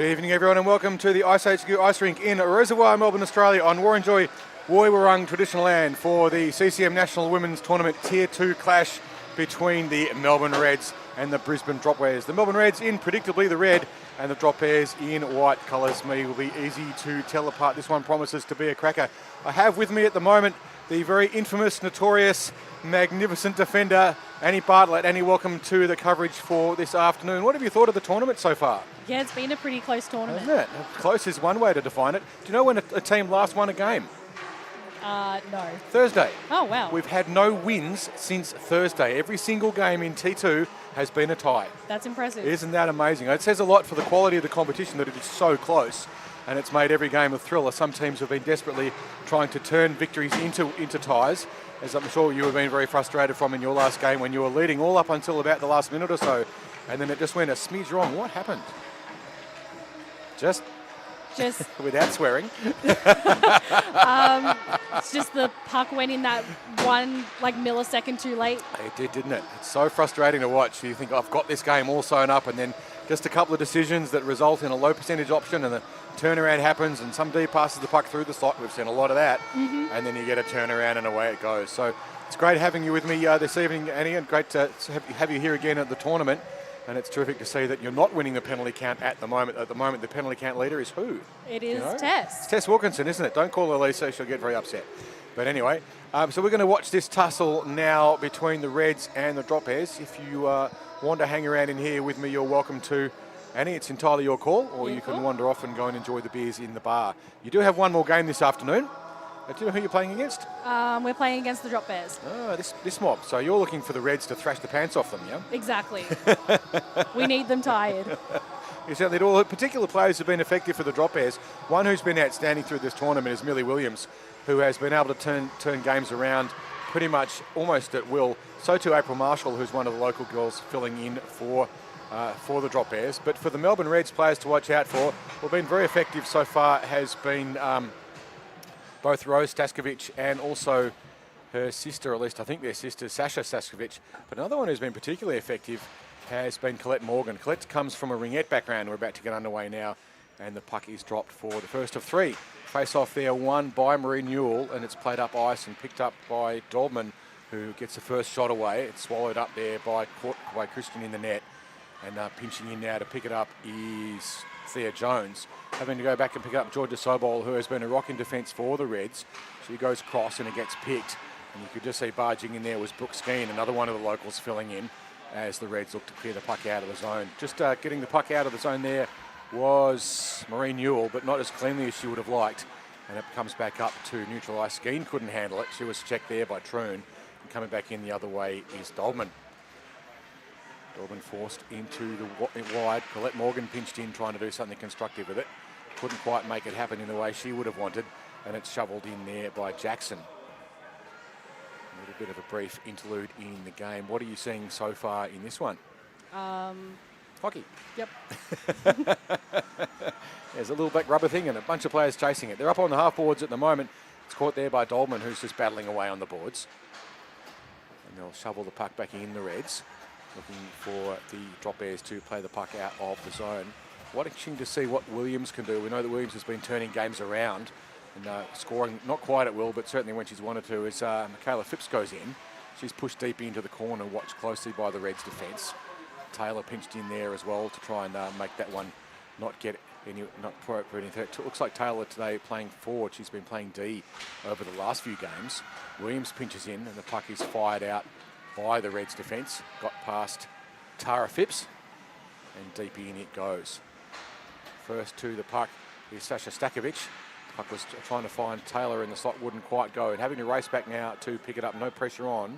Evening everyone and welcome to the iceHQ Ice Rink in Reservoir, Melbourne, Australia on Warranjoy Woiwurrung traditional land for the CCM National Women's Tournament Tier 2 clash between the Melbourne Reds and the Brisbane Drop Bears. The Melbourne Reds in predictably the red and the Drop Bears in white colours. Me will be easy to tell apart. This one promises to be a cracker. I have with me at the moment the very infamous, notorious, magnificent defender, Annie Bartlett. Annie, welcome to the coverage for this afternoon. What have you thought of the tournament so far? Yeah, it's been a pretty close tournament. Isn't it? Close is one way to define it. Do you know when a team last won a game? No. Thursday. Oh, wow. We've had no wins since Thursday. Every single game in T2 has been a tie. That's impressive. Isn't that amazing? It says a lot for the quality of the competition that it is so close, and it's made every game a thriller. Some teams have been desperately trying to turn victories into ties, as I'm sure you have been very frustrated from in your last game when you were leading all up until about the last minute or so, and then it just went a smidge wrong. What happened? Just without swearing. It's just the puck went in that one millisecond too late. It did, didn't it? It's so frustrating to watch. You think, I've got this game all sewn up, and then just a couple of decisions that result in a low percentage option, and the turnaround happens, and some D passes the puck through the slot. We've seen a lot of that. And then you get a turnaround and away it goes. So it's great having you with me this evening, Annie, and great to have you here again at the tournament. And it's terrific to see that you're not winning the penalty count at the moment. At the moment, the penalty count leader is who? It is Tess. It's Tess Wilkinson, isn't it? Don't call her Lisa, she'll get very upset. But anyway, so we're going to watch this tussle now between the Reds and the Drop Bears. If you want to hang around in here with me, you're welcome to. Annie, it's entirely your call, or you can wander off and go and enjoy the beers in the bar. You do have one more game this afternoon. Do you know who you're playing against? We're playing against the Drop Bears. Oh, this mob. So you're looking for the Reds to thrash the pants off them, yeah? Exactly. We need them tired. You certainly do. Particular players have been effective for the Drop Bears. One who's been outstanding through this tournament is Millie Williams, who has been able to turn games around pretty much almost at will. So too April Marshall, who's one of the local girls filling in for the Drop Bears. But for the Melbourne Reds players to watch out for, who've been very effective so far, has been both Rose Staskovich and also her sister, or at least I think their sister, Sasha Staskovich. But another one who's been particularly effective has been Colette Morgan. Colette comes from a ringette background. We're about to get underway now, and the puck is dropped for the first of three. Face-off there, won by Marie Newell, and it's played up ice and picked up by Dolman, who gets the first shot away. It's swallowed up there by Christian in the net, and pinching in now to pick it up is Thea Jones. Having to go back and pick up Georgia Sobol, who has been a rock in defence for the Reds. She goes cross and it gets picked. And you could just see barging in there was Brooke Skeen, another one of the locals filling in as the Reds look to clear the puck out of the zone. Just getting the puck out of the zone there was Marie Newell, but not as cleanly as she would have liked. And it comes back up to neutral ice. Skeen couldn't handle it. She was checked there by Troon. And coming back in the other way is Dolman. Dolman forced into the wide. Colette Morgan pinched in, trying to do something constructive with it. Couldn't quite make it happen in the way she would have wanted, and it's shoveled in there by Jackson. A little bit of a brief interlude in the game. What are you seeing so far in this one? Hockey. Yep. There's a little black rubber thing and a bunch of players chasing it. They're up on the half boards at the moment. It's caught there by Dolman, who's just battling away on the boards. And they'll shovel the puck back in, the Reds, looking for the Drop Bears to play the puck out of the zone. Watching to see what Williams can do. We know that Williams has been turning games around and scoring, not quite at will, but certainly when she's wanted to, as Michaela Phipps goes in. She's pushed deep into the corner, watched closely by the Reds' defence. Taylor pinched in there as well to try and make that one not put any threat. It looks like Taylor today playing forward. She's been playing D over the last few games. Williams pinches in and the puck is fired out by the Reds' defence. Got past Tara Phipps and deep in it goes. First to the puck is Sasha Staskovich. Puck was trying to find Taylor in the slot, wouldn't quite go. And having to race back now to pick it up, no pressure on.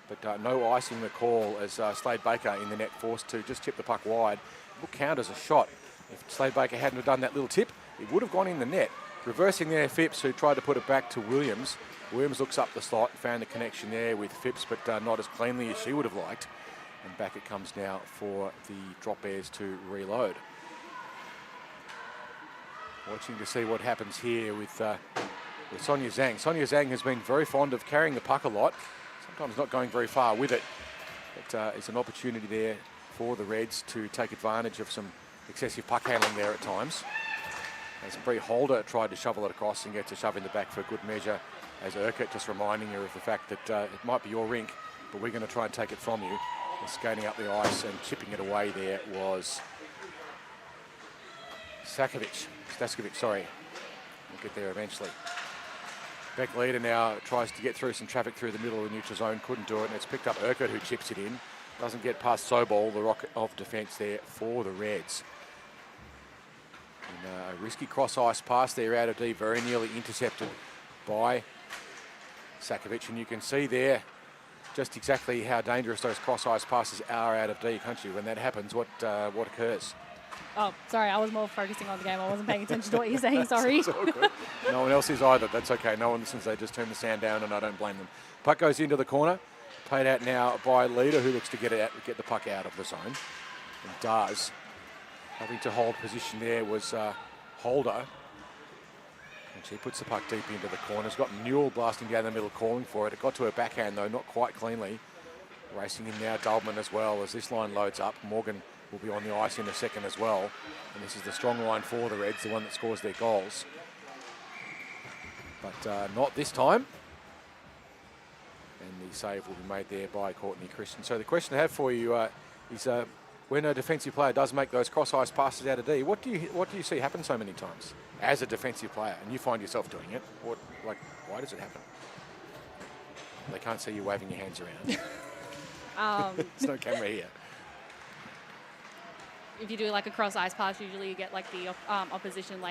But no icing the call as Slade Baker in the net forced to just tip the puck wide. It will count as a shot. If Slade Baker hadn't have done that little tip, it would have gone in the net. Reversing there, Phipps, who tried to put it back to Williams. Williams looks up the slot, found the connection there with Phipps, but not as cleanly as she would have liked. And back it comes now for the Drop Bears to reload. Watching to see what happens here with Sonia Zhang. Sonia Zhang has been very fond of carrying the puck a lot, sometimes not going very far with it. But it's an opportunity there for the Reds to take advantage of some excessive puck handling there at times. As Bree Holder tried to shovel it across and gets a shove in the back for good measure, as Urquhart just reminding you of the fact that it might be your rink, but we're going to try and take it from you. And skating up the ice and chipping it away there was Staskovic, sorry. We'll get there eventually. Beck Leader now tries to get through some traffic through the middle of the neutral zone, couldn't do it, and it's picked up Urquhart, who chips it in. Doesn't get past Sobol, the rock of defence there for the Reds. And a risky cross-ice pass there out of D, very nearly intercepted by Sakovic, and you can see there just exactly how dangerous those cross-ice passes are out of D, can't you? When that happens, what occurs? Oh, sorry, I was more focusing on the game. I wasn't paying attention to what you're saying, sorry. It's all good. No one else is either. That's okay. No one listens. They just turn the sound down, and I don't blame them. Puck goes into the corner. Played out now by Leader, who looks to get the puck out of the zone. And does. Having to hold position there was Holder. And she puts the puck deep into the corner. Has got Newell blasting down the middle, calling for it. It got to her backhand, though, not quite cleanly. Racing in now, Dulman as well, as this line loads up. Morgan will be on the ice in a second as well. And this is the strong line for the Reds, the one that scores their goals. But not this time. And the save will be made there by Courtney Christian. So the question I have for you is when a defensive player does make those cross-ice passes out of D, what do you see happen so many times as a defensive player, and you find yourself doing it? Why does it happen? They can't see you waving your hands around. There's no camera here. If you do like a cross ice pass, usually you get like the opposition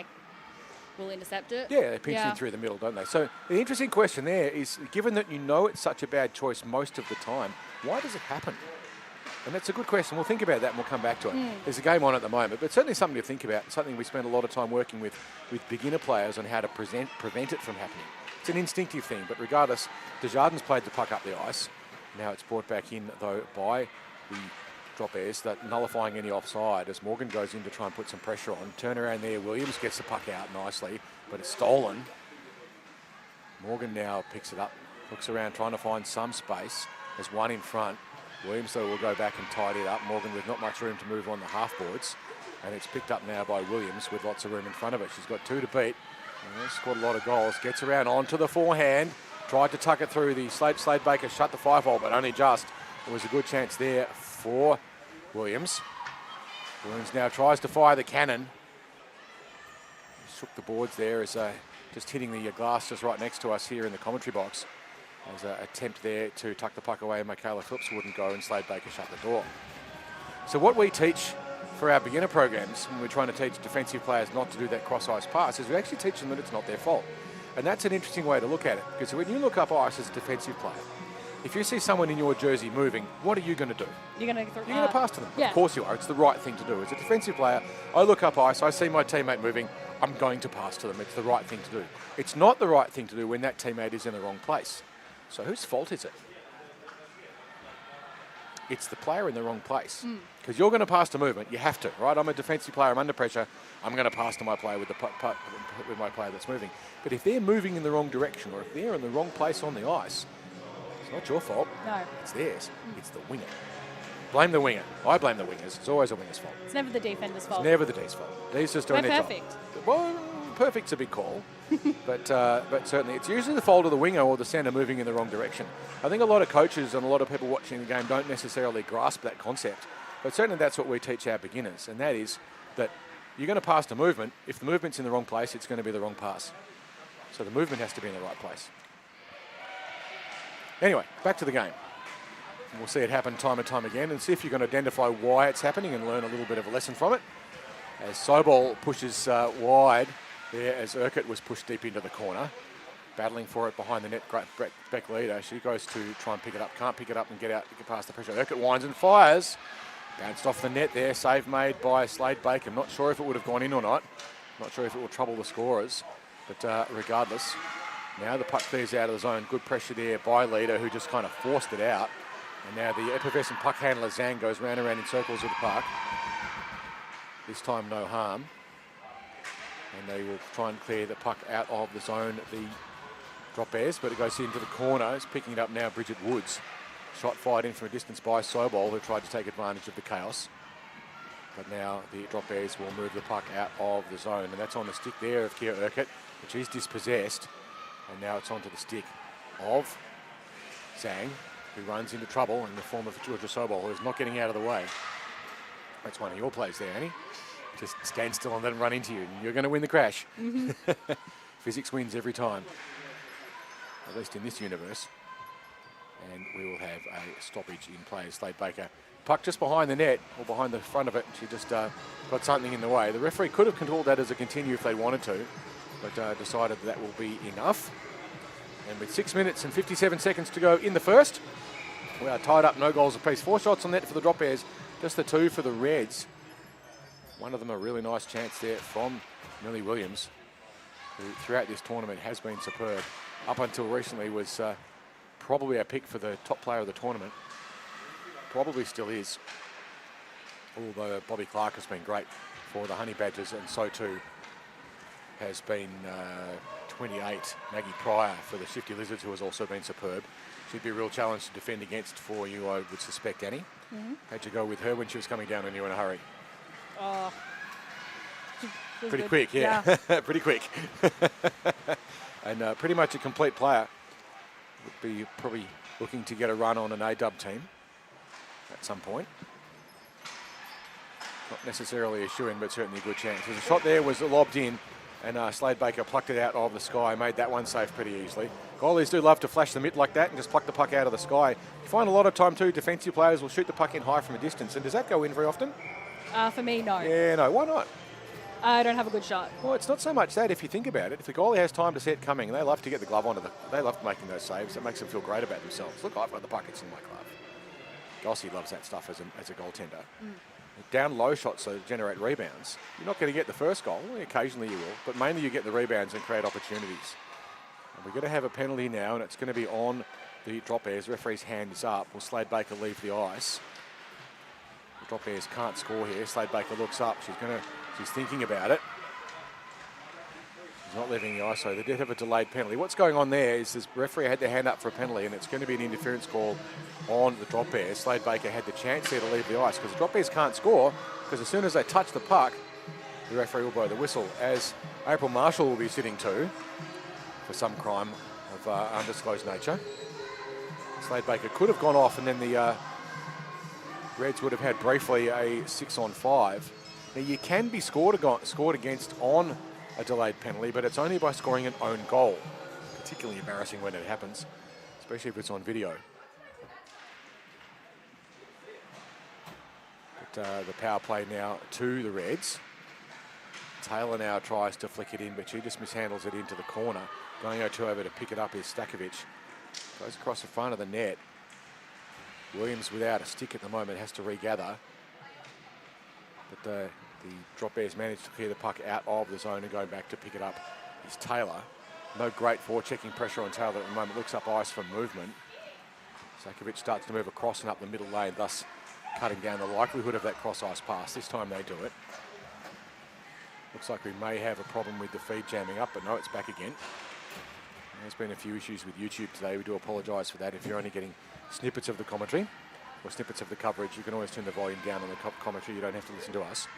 will intercept it. Yeah, they pinch in through the middle, don't they? So the interesting question there is, given that you know it's such a bad choice most of the time, why does it happen? And that's a good question. We'll think about that and we'll come back to it. There's a game on at the moment, but certainly something to think about, something we spend a lot of time working with beginner players on how to prevent it from happening. It's an instinctive thing, but regardless, Desjardins played the puck up the ice. Now it's brought back in, though, by the drop airs, that nullifying any offside as Morgan goes in to try and put some pressure on. Turnaround there, Williams gets the puck out nicely, but it's stolen. Morgan now picks it up, looks around trying to find some space. There's one in front. Williams, though, will go back and tidy it up. Morgan with not much room to move on the half-boards. And it's picked up now by Williams with lots of room in front of it. She's got 2 to beat. And scored a lot of goals. Gets around onto the forehand. Tried to tuck it through. The Slade Baker shut the 5-hole, but only just. There was a good chance there for Williams. Williams now tries to fire the cannon. Shook the boards there as just hitting the glass just right next to us here in the commentary box. There's an attempt there to tuck the puck away, and Michaela Phillips wouldn't go, and Slade Baker shut the door. So what we teach for our beginner programs, when we're trying to teach defensive players not to do that cross-ice pass, is we actually teach them that it's not their fault. And that's an interesting way to look at it, because when you look up ice as a defensive player, if you see someone in your jersey moving, what are you going to do? You're going to pass to them. Yeah. Of course you are. It's the right thing to do. As a defensive player, I look up ice, I see my teammate moving, I'm going to pass to them. It's the right thing to do. It's not the right thing to do when that teammate is in the wrong place. So whose fault is it? It's the player in the wrong place. Because you're going to pass to movement. You have to, right? I'm a defensive player. I'm under pressure. I'm going to pass to my player with my player that's moving. But if they're moving in the wrong direction, or if they're in the wrong place on the ice, it's not your fault. No. It's theirs. It's the winger. Blame the winger. I blame the wingers. It's always a winger's fault. It's never the defender's fault. It's never the D's fault. D's just doing their job. We're perfect. Well, perfect's a big call. but certainly it's usually the fault of the winger or the centre moving in the wrong direction. I think a lot of coaches and a lot of people watching the game don't necessarily grasp that concept. But certainly that's what we teach our beginners, and that is that you're going to pass to movement. If the movement's in the wrong place, it's going to be the wrong pass. So the movement has to be in the right place. Anyway, back to the game. We'll see it happen time and time again and see if you can identify why it's happening and learn a little bit of a lesson from it. As Sobol pushes wide there, as Urquhart was pushed deep into the corner, battling for it behind the net. Great Beck Leader. She goes to try and pick it up, can't pick it up and get past the pressure. Urquhart winds and fires. Bounced off the net there. Save made by Slade Baker. I'm not sure if it would have gone in or not. Not sure if it will trouble the scorers. But regardless, now the puck clears out of the zone. Good pressure there by Leader, who just kind of forced it out. And now the effervescent puck handler Zhang goes round and round in circles with the puck. This time no harm. And they will try and clear the puck out of the zone, the drop airs, but it goes into the corner. It's picking it up now, Bridget Woods. Shot fired in from a distance by Sobol, who tried to take advantage of the chaos. But now the Drop Bears will move the puck out of the zone, and that's on the stick there of Kia Urquhart, which is dispossessed. And now it's onto the stick of Zhang, who runs into trouble in the form of Georgia Sobol, who is not getting out of the way. That's one of your plays there, Annie. Just stand still and let him run into you, and you're going to win the crash. Physics wins every time, at least in this universe. And we will have a stoppage in play. Slade Baker, puck just behind the net, or behind the front of it. She just got something in the way. The referee could have controlled that as a continue if they wanted to, but decided that will be enough. And with 6 minutes and 57 seconds to go in the first, we are tied up, no goals apiece. 4 shots on net for the Drop Bears, just the 2 for the Reds. One of them a really nice chance there from Millie Williams, who throughout this tournament has been superb. Up until recently was probably a pick for the top player of the tournament. Probably still is. Although Bobby Clark has been great for the Honey Badgers, and so too has been 28, Maggie Pryor for the Shifty Lizards, who has also been superb. She'd be a real challenge to defend against for you, I would suspect, Annie. How'd you go with her when she was coming down on you in a hurry? Oh, pretty quick, yeah. Pretty quick. And pretty much a complete player. Would be probably looking to get a run on an A-dub team at some point. Not necessarily a shoe-in, but certainly a good chance. The shot there was lobbed in, and Slade Baker plucked it out of the sky, made that one safe pretty easily. Goalies do love to flash the mitt like that and just pluck the puck out of the sky. You find a lot of time too, defensive players will shoot the puck in high from a distance, and does that go in very often? For me, no. Yeah, no, why not? I don't have a good shot. Well, it's not so much that if you think about it. If the goalie has time to see it coming, they love to get the glove onto they love making those saves. It makes them feel great about themselves. Look, I've got the buckets in my glove. Gossie loves that stuff as a goaltender. Down low shots so generate rebounds. You're not going to get the first goal. Occasionally you will, but mainly you get the rebounds and create opportunities. And we're going to have a penalty now, and it's going to be on the Drop Bears. Referee's hand is up. Will Slade Baker leave the ice? The Drop Bears can't score here. Slade Baker looks up. She's thinking about it. She's not leaving the ice, so they did have a delayed penalty. What's going on there is this referee had their hand up for a penalty, and it's going to be an interference call on the Drop Bears. Slade Baker had the chance there to leave the ice because the Drop Bears can't score, because as soon as they touch the puck, the referee will blow the whistle, as April Marshall will be sitting too for some crime of undisclosed nature. Slade Baker could have gone off, and then the Reds would have had briefly a 6-on-5. Now, you can be scored against on a delayed penalty, but it's only by scoring an own goal. Particularly embarrassing when it happens, especially if it's on video. But the power play now to the Reds. Taylor now tries to flick it in, but she just mishandles it into the corner. Going over to pick it up is Stakovic. Goes across the front of the net. Williams, without a stick at the moment, has to regather. But the Drop Bears managed to clear the puck out of the zone, and going back to pick it up is Taylor. No great forechecking pressure on Taylor at the moment. Looks up ice for movement. Stakovic starts to move across and up the middle lane, thus cutting down the likelihood of that cross ice pass. This time they do it. Looks like we may have a problem with the feed jamming up, but no, it's back again. There's been a few issues with YouTube today. We do apologise for that. If you're only getting snippets of the commentary or snippets of the coverage, you can always turn the volume down on the commentary. You don't have to listen to us.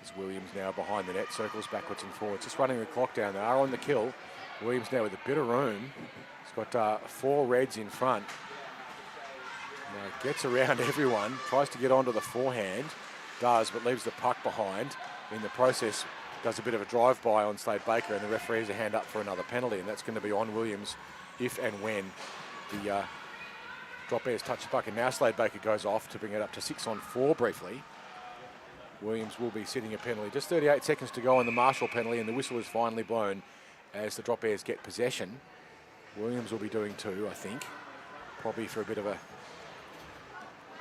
As Williams now behind the net, circles backwards and forwards, just running the clock down. They are on the kill. Williams now with a bit of room. He's got 4 Reds in front. Now gets around everyone, tries to get onto the forehand, does, but leaves the puck behind. In the process, does a bit of a drive-by on Slade Baker, and the referee has a hand up for another penalty, and that's going to be on Williams if and when the Drop Bears touch the puck. And now Slade Baker goes off to bring it up to 6-on-4 briefly. Williams will be sitting a penalty. Just 38 seconds to go on the Marshall penalty, and the whistle is finally blown as the Drop Bears get possession. Williams will be doing too, I think. Probably for a bit of a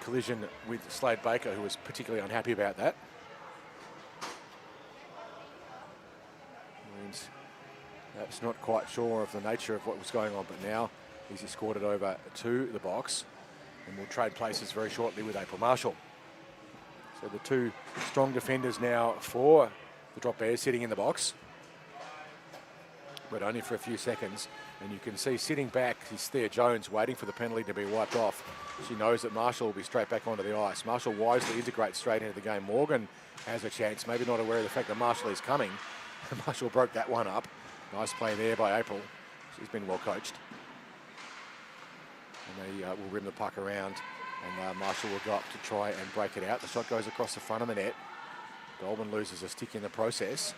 collision with Slade Baker, who was particularly unhappy about that. Williams perhaps not quite sure of the nature of what was going on, but now he's escorted over to the box, and will trade places very shortly with April Marshall. So the 2 strong defenders now for the Drop Bears sitting in the box. but only for a few seconds. And you can see sitting back is Thea Jones waiting for the penalty to be wiped off. She knows that Marshall will be straight back onto the ice. Marshall wisely integrates straight into the game. Morgan has a chance, maybe not aware of the fact that Marshall is coming. Marshall broke that one up. Nice play there by April. She's been well coached. And they will rim the puck around, and Marshall will go up to try and break it out. The shot goes across the front of the net. Dolben loses a stick in the process.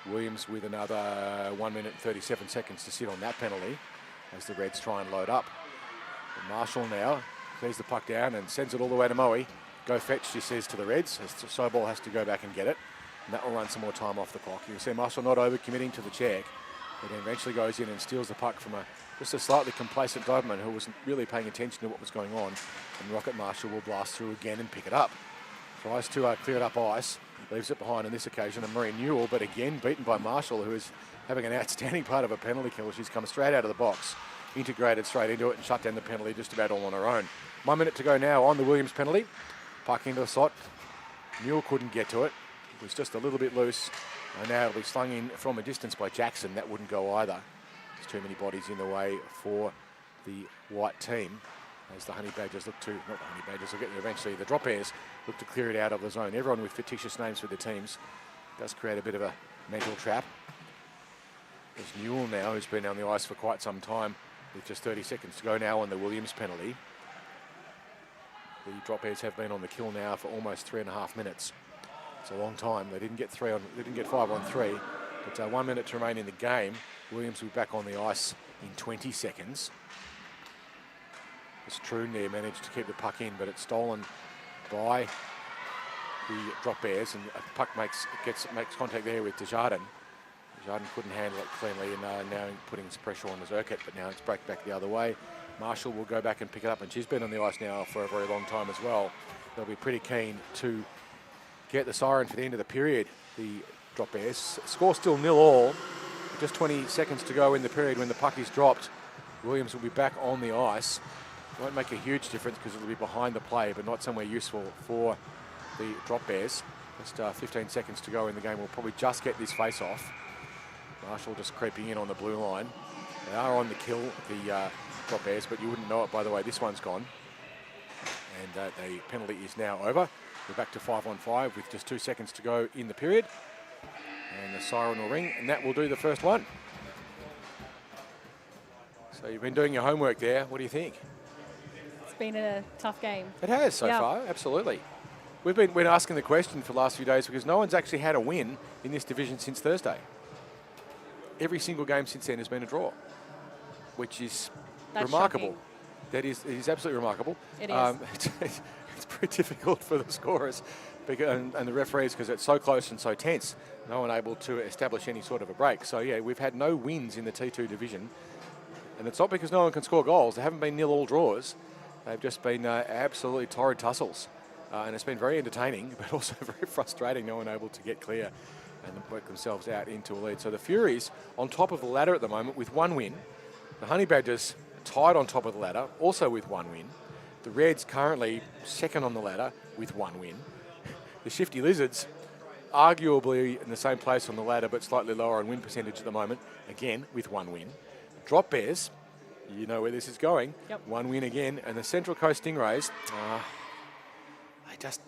Williams with another 1 minute and 37 seconds to sit on that penalty as the Reds try and load up. But Marshall now clears the puck down and sends it all the way to Moe. Go fetch, she says to the Reds, as Sobol has to go back and get it. And that will run some more time off the clock. You can see Marshall not over-committing to the check, but then eventually goes in and steals the puck from just a slightly complacent Doberman who wasn't really paying attention to what was going on. And Rocket Marshall will blast through again and pick it up. Tries to clear it up ice. Leaves it behind on this occasion, and Marie Newell, but again beaten by Marshall, who is having an outstanding part of a penalty kill. She's come straight out of the box, integrated straight into it, and shut down the penalty just about all on her own. 1 minute to go now on the Williams penalty. Puck into the slot. Newell couldn't get to it. It was just a little bit loose. And now it'll be slung in from a distance by Jackson. That wouldn't go either. There's too many bodies in the way for the white team. As the Honey Badgers look to, not the Honey Badgers, will get eventually the Drop Airs look to clear it out of the zone. Everyone with fictitious names for the teams does create a bit of a mental trap. There's Newell now, who's been on the ice for quite some time, with just 30 seconds to go now on the Williams penalty. The Drop Airs have been on the kill now for almost 3.5 minutes. It's a long time. They didn't get 5 on 3, but 1 minute to remain in the game. Williams will be back on the ice in 20 seconds. As Troon there managed to keep the puck in, but it's stolen by the Drop Bears, and a puck makes contact there with Desjardins. Desjardins couldn't handle it cleanly, and now putting some pressure on the Zerkett, but now it's break back the other way. Marshall will go back and pick it up, and she's been on the ice now for a very long time as well. They'll be pretty keen to get the siren for the end of the period. The Drop Bears score still 0-0. Just 20 seconds to go in the period when the puck is dropped. Williams will be back on the ice. Won't make a huge difference because it'll be behind the play, but not somewhere useful for the Drop Bears. Just 15 seconds to go in the game. We'll probably just get this face off. Marshall just creeping in on the blue line. They are on the kill, the Drop Bears, but you wouldn't know it by the way this one's gone. And the penalty is now over. We're back to 5 on 5 with just 2 seconds to go in the period. And the siren will ring, and that will do the first one. So you've been doing your homework there. What do you think? It's been a tough game. It has so far, absolutely. We've been asking the question for the last few days because no one's actually had a win in this division since Thursday. Every single game since then has been a draw, which is remarkable. Shocking. It is absolutely remarkable. It is. It's pretty difficult for the scorers and the referees because it's so close and so tense. No one able to establish any sort of a break. So yeah, we've had no wins in the T2 division, and it's not because no one can score goals. There haven't been 0-all draws. They've just been absolutely torrid tussles, and it's been very entertaining, but also very frustrating. No one able to get clear and work themselves out into a lead. So the Furies on top of the ladder at the moment with 1 win. The Honey Badgers tied on top of the ladder, also with 1 win. The Reds currently second on the ladder with 1 win. The Shifty Lizards, arguably in the same place on the ladder, but slightly lower on win percentage at the moment, again with 1 win. Drop Bears, you know where this is going, 1 win again. And the Central Coast Stingrays, they just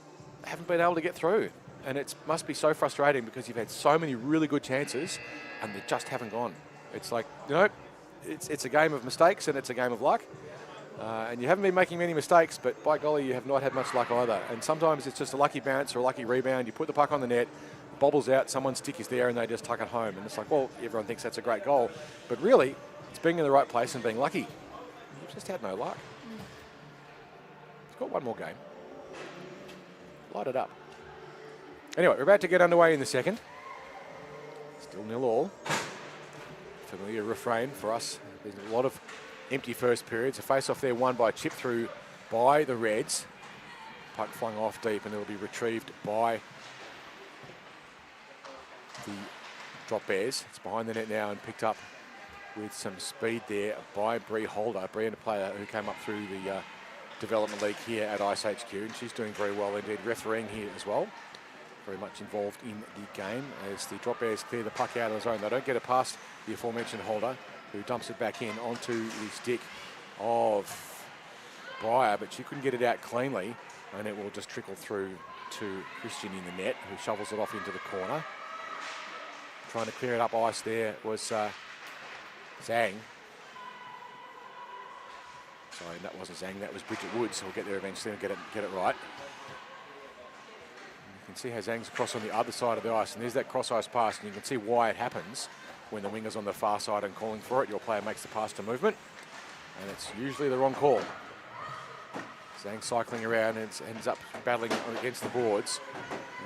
haven't been able to get through. And it must be so frustrating because you've had so many really good chances and they just haven't gone. It's like, it's a game of mistakes and it's a game of luck. And you haven't been making many mistakes, but by golly, you have not had much luck either. And sometimes it's just a lucky bounce or a lucky rebound. You put the puck on the net, bobbles out, someone's stick is there, and they just tuck it home. And it's like, well, everyone thinks that's a great goal. But really, it's being in the right place and being lucky. You've just had no luck. It's got one more game. Light it up. Anyway, we're about to get underway in the second. Still 0-all. Familiar refrain for us. There's a lot of empty first periods. A face-off there won by a chip through by the Reds. Puck flung off deep and it'll be retrieved by the Drop Bears. It's behind the net now and picked up with some speed there by Bree Holder. Bree, a player who came up through the development league here at iceHQ, and she's doing very well indeed. Refereeing here as well. very much involved in the game as the drop bears clear the puck out of the zone. They don't get it past the aforementioned holder, who dumps it back in onto the stick of Breyer, but she couldn't get it out cleanly, and it will just trickle through to Christian in the net, who shovels it off into the corner. Trying to clear it up ice there was Zhang. Sorry, that wasn't Zhang, that was Bridget Woods. We'll get there eventually and get it right. You can see how Zhang's across on the other side of the ice, and there's that cross-ice pass, and you can see why it happens when the winger's on the far side and calling for it. Your player makes the pass to movement, and it's usually the wrong call. Zhang cycling around and ends up battling against the boards.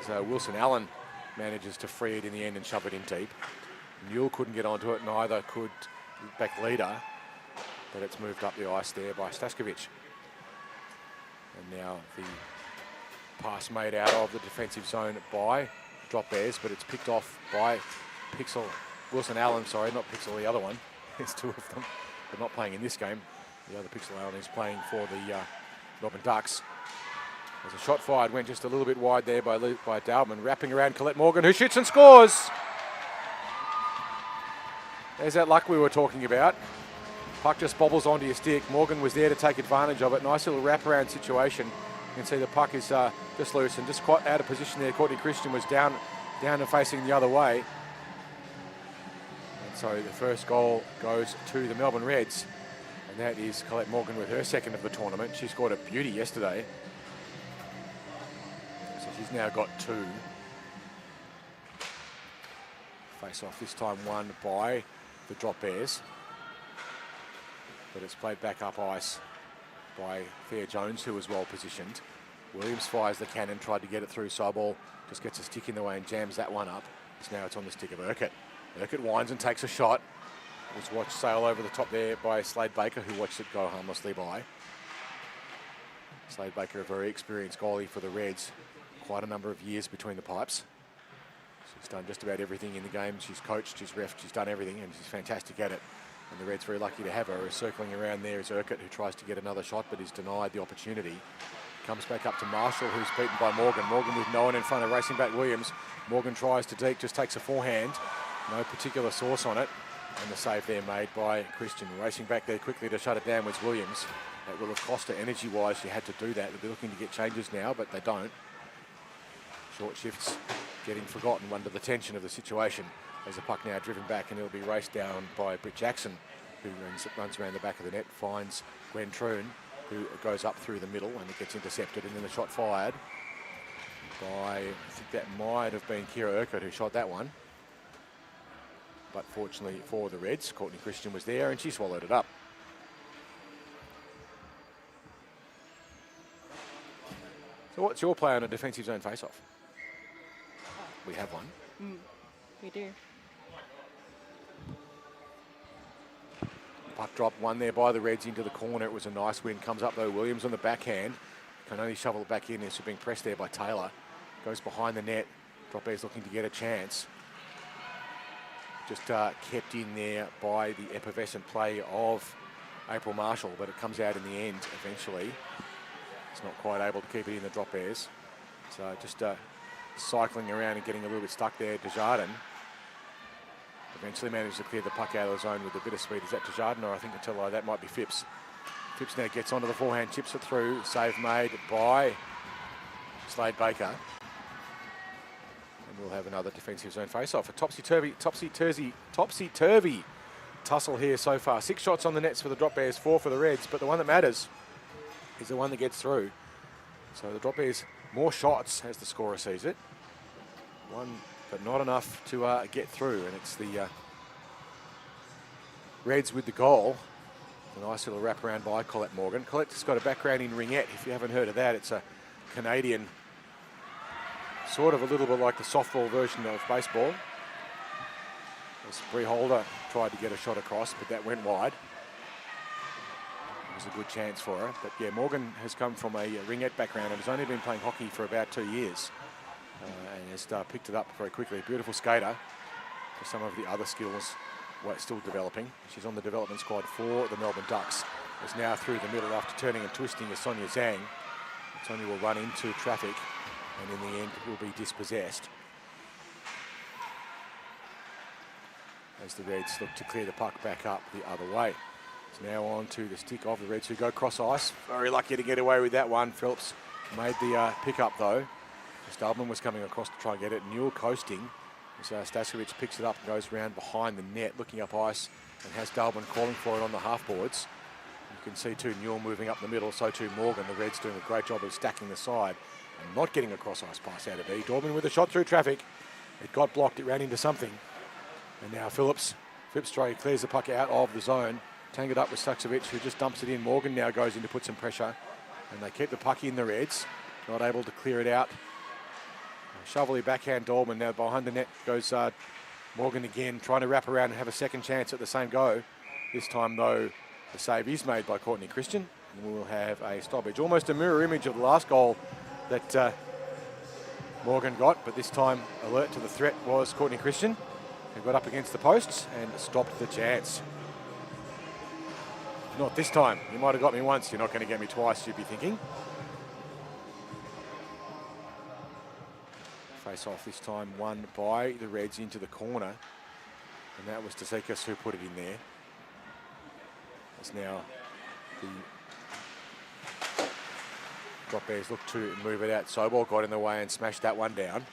As Wilson Allen manages to free it in the end and shove it in deep. Newell couldn't get onto it, neither could back leader, but it's moved up the ice there by Staskovic. And now the pass made out of the defensive zone by Drop Bears, but it's picked off by Wilson Allen, sorry, not Pixel, the other one. There's two of them, but not playing in this game. The other Pixel Allen is playing for the Melbourne Ducks. There's a shot fired, went just a little bit wide there by Dowdman, wrapping around Colette Morgan, who shoots and scores. There's that luck we were talking about. Puck just bobbles onto your stick. Morgan was there to take advantage of it. Nice little wraparound situation. You can see the puck is just loose and just quite out of position there. Courtney Christian was down and facing the other way. And so the first goal goes to the Melbourne Reds. And that is Colette Morgan with her second of the tournament. She scored a beauty yesterday. So she's now got two. Face off this time won by the Drop Bears. But it's played back up ice by Thea Jones, who was well positioned. Williams fires the cannon, tried to get it through. Syball just gets a stick in the way and jams that one up. So now it's on the stick of Urquhart. Urquhart winds and takes a shot. Was watched sail over the top there by Slade Baker, who watched it go harmlessly by. Slade Baker, a very experienced goalie for the Reds. Quite a number of years between the pipes. She's done just about everything in the game. She's coached, she's reffed, she's done everything, and she's fantastic at it. And the Reds very lucky to have her. Circling around there is Urquhart, who tries to get another shot, but is denied the opportunity. Comes back up to Marshall, who's beaten by Morgan. Morgan with no one in front of, racing back Williams. Morgan tries to deep, just takes a forehand. No particular source on it. And the save there made by Christian. Racing back there quickly to shut it down was Williams. That will have cost her energy-wise. She had to do that. They're looking to get changes now, but they don't. Short shifts getting forgotten under the tension of the situation. As the puck now driven back, and it'll be raced down by Britt Jackson, who runs around the back of the net, finds Gwen Troon, who goes up through the middle, and it gets intercepted, and then the shot fired by, I think that might have been Kira Urquhart who shot that one. But fortunately for the Reds, Courtney Christian was there and she swallowed it up. So what's your play on a defensive zone face-off? We have one. We do. Puck drop, one there by the Reds into the corner. It was a nice win. Comes up though, Williams on the backhand. Can only shovel it back in. It's being pressed there by Taylor. Goes behind the net. Drop Bears looking to get a chance. Just kept in there by the effervescent play of April Marshall, but it comes out in the end eventually. It's not quite able to keep it in the Drop Bears. So just cycling around and getting a little bit stuck there. Desjardins eventually managed to clear the puck out of the zone with a bit of speed. Is that Desjardins, or I think until that might be Phipps. Phipps now gets onto the forehand, chips it through. Save made by Slade Baker. And we'll have another defensive zone face-off. A topsy-turvy tussle here so far. 6 shots on the nets for the Drop Bears, 4 for the Reds, but the one that matters is the one that gets through. So the Drop Bears, more shots as the scorer sees it. One, but not enough to get through, and it's the Reds with the goal. A nice little wraparound by Colette Morgan. Colette's got a background in ringette. If you haven't heard of that, it's a Canadian, sort of a little bit like the softball version of baseball. As Bree Holder tried to get a shot across, but that went wide. It was a good chance for her. But yeah, Morgan has come from a ringette background and has only been playing hockey for about 2 years. And has picked it up very quickly. Beautiful skater. For some of the other skills still developing. She's on the development squad for the Melbourne Ducks. Is now through the middle after turning and twisting as Sonia Zhang. Sonia will run into traffic and in the end will be dispossessed. As the Reds look to clear the puck back up the other way. It's now on to the stick of the Reds, who go cross ice. Very lucky to get away with that one. Phillips made the pick-up though. Stubman was coming across to try and get it. Newell coasting. So Staskovic picks it up and goes round behind the net, looking up ice, and has Dalman calling for it on the half-boards. You can see too Newell moving up the middle, so too Morgan. The Reds doing a great job of stacking the side and not getting a cross-ice pass out of E. Dorman with a shot through traffic. It got blocked, it ran into something. And now Phillips clears the puck out of the zone. Tangled up with Staskovic, who just dumps it in. Morgan now goes in to put some pressure. And they keep the puck in, the Reds. Not able to clear it out. Shovelly backhand Dolman. Now behind the net goes Morgan again, trying to wrap around and have a second chance at the same go. This time, though, the save is made by Courtney Christian. And we'll have a stoppage. Almost a mirror image of the last goal that Morgan got. But this time, alert to the threat was Courtney Christian, who got up against the posts and stopped the chance. Not this time. You might have got me once. You're not going to get me twice, you'd be thinking. Face off this time won by the Reds into the corner. And that was Tasikas who put it in there. As now the Drop Bears look to move it out. Sobol got in the way and smashed that one down.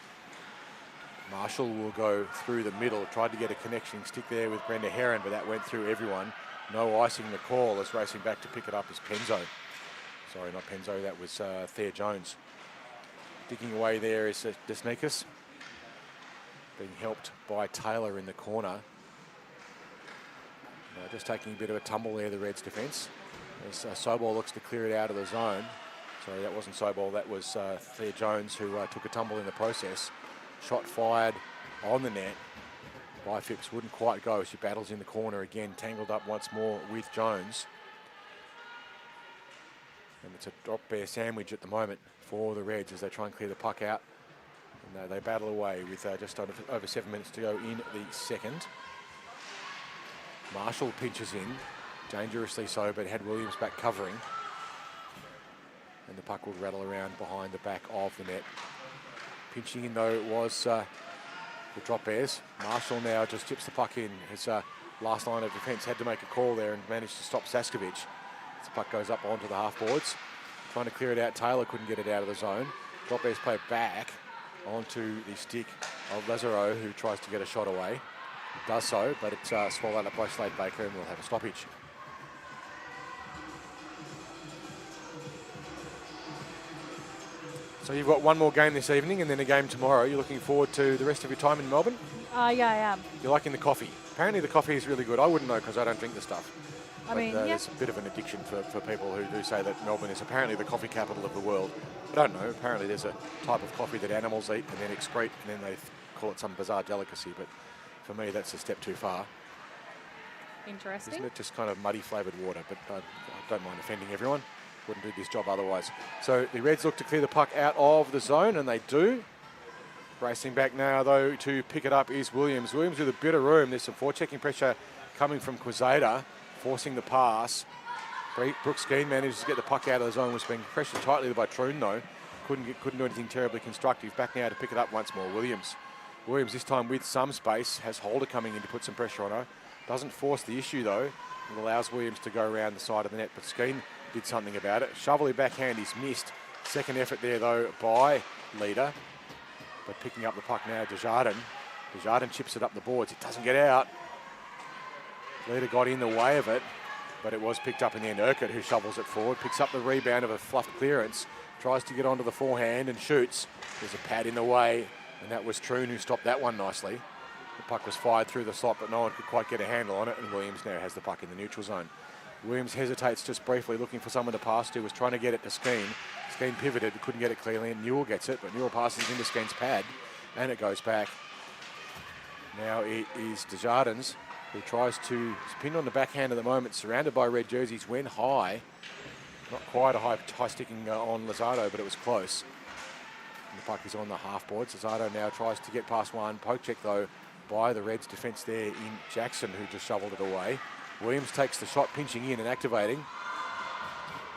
Marshall will go through the middle. Tried to get a connecting stick there with Brenda Heron, but that went through everyone. No icing the call as racing back to pick it up is Penzo. Sorry, not Penzo, that was Thayer Jones. Digging away there is Desnikas, being helped by Taylor in the corner. Just taking a bit of a tumble there, the Reds' defence. As Sobol looks to clear it out of the zone. Sorry, that wasn't Sobol, that was Thayer Jones, who took a tumble in the process. Shot fired on the net by Phipps, wouldn't quite go. She battles in the corner again, tangled up once more with Jones. And it's a drop bear sandwich at the moment for the Reds as they try and clear the puck out. And they battle away with just over 7 minutes to go in the second. Marshall pinches in, dangerously so, but had Williams back covering. And the puck will rattle around behind the back of the net. Pinching in though it was the Drop Bears. Marshall now just tips the puck in. His last line of defence had to make a call there and managed to stop Saskovic. The puck goes up onto the half-boards. Trying to clear it out. Taylor couldn't get it out of the zone. Drop Bears play back onto the stick of Lazaro, who tries to get a shot away. Does so, but it's swallowed up by Slade Baker and we'll have a stoppage. So you've got one more game this evening and then a game tomorrow. You're looking forward to the rest of your time in Melbourne? Yeah, I am. You're liking the coffee. Apparently the coffee is really good. I wouldn't know because I don't drink the stuff. Yeah. There's a bit of an addiction for people who do say that Melbourne is apparently the coffee capital of the world. I don't know. Apparently there's a type of coffee that animals eat and then excrete and then they call it some bizarre delicacy. But for me, that's a step too far. Interesting. Isn't it just kind of muddy flavoured water? But I don't mind offending everyone. Wouldn't do this job otherwise. So the Reds look to clear the puck out of the zone, and they do. Racing back now, though, to pick it up is Williams. Williams with a bit of room. There's some forechecking pressure coming from Quezada, forcing the pass. Brooks Skeen manages to get the puck out of the zone, was being pressured tightly by Troon, though. Couldn't do anything terribly constructive. Back now to pick it up once more, Williams. Williams this time with some space, has Holder coming in to put some pressure on her. Doesn't force the issue, though. It allows Williams to go around the side of the net, but Skeen did something about it. Shovelly backhand is missed. Second effort there, though, by Leader. But picking up the puck now, Desjardins. Desjardins chips it up the boards. It doesn't get out. Leader got in the way of it, but it was picked up in the end. Urquhart, who shovels it forward, picks up the rebound of a fluffed clearance, tries to get onto the forehand and shoots. There's a pad in the way, and that was Troon who stopped that one nicely. The puck was fired through the slot, but no one could quite get a handle on it, and Williams now has the puck in the neutral zone. Williams hesitates just briefly, looking for someone to pass to, was trying to get it to Skeen. Skeen pivoted, couldn't get it clearly, and Newell gets it, but Newell passes into Skeen's pad, and it goes back. Now it is Desjardins, who tries to spin on the backhand at the moment, surrounded by red jerseys, went high. Not quite a high sticking on Lozado, but it was close. And the puck is on the half-board. Lozado now tries to get past one. Poke check, though, by the Reds' defence there in Jackson, who just shoveled it away. Williams takes the shot, pinching in and activating.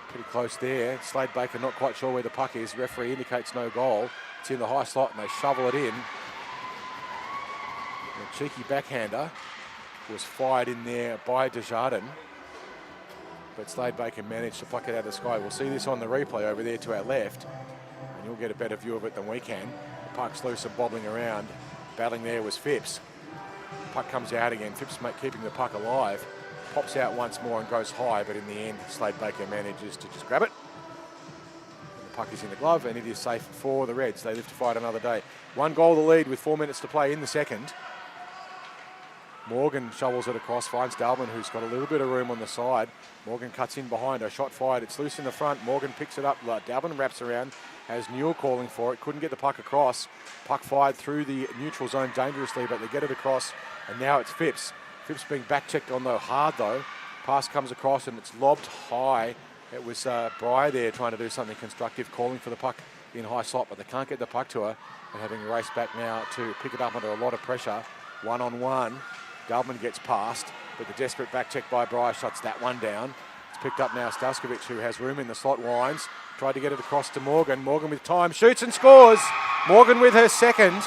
Pretty close there. Slade Baker not quite sure where the puck is. Referee indicates no goal. It's in the high slot and they shovel it in. The cheeky backhander was fired in there by Desjardins, but Slade Baker managed to pluck it out of the sky. We'll see this on the replay over there to our left, and you'll get a better view of it than we can. The puck's loose and bobbling around. Battling there was Phipps. Puck comes out again. Phipps keeping the puck alive. Pops out once more and goes high, but in the end, Slade Baker manages to just grab it. And the puck is in the glove, and it is safe for the Reds. They live to fight another day. 1 goal the lead with 4 minutes to play in the second. Morgan shovels it across, finds Dalman, who's got a little bit of room on the side. Morgan cuts in behind her, shot fired, it's loose in the front. Morgan picks it up, Dalman wraps around, has Newell calling for it, couldn't get the puck across. Puck fired through the neutral zone dangerously, but they get it across, and now it's Phipps. Phipps being back-checked on though, hard though. Pass comes across and it's lobbed high. It was Bry there trying to do something constructive, calling for the puck in high slot, but they can't get the puck to her. And having raced back now to pick it up under a lot of pressure. 1-on-1. Dalman gets past, but the desperate back check by Bry shuts that one down. It's picked up now Staskovich, who has room in the slot, winds. Tried to get it across to Morgan. Morgan with time, shoots and scores. Morgan with her second.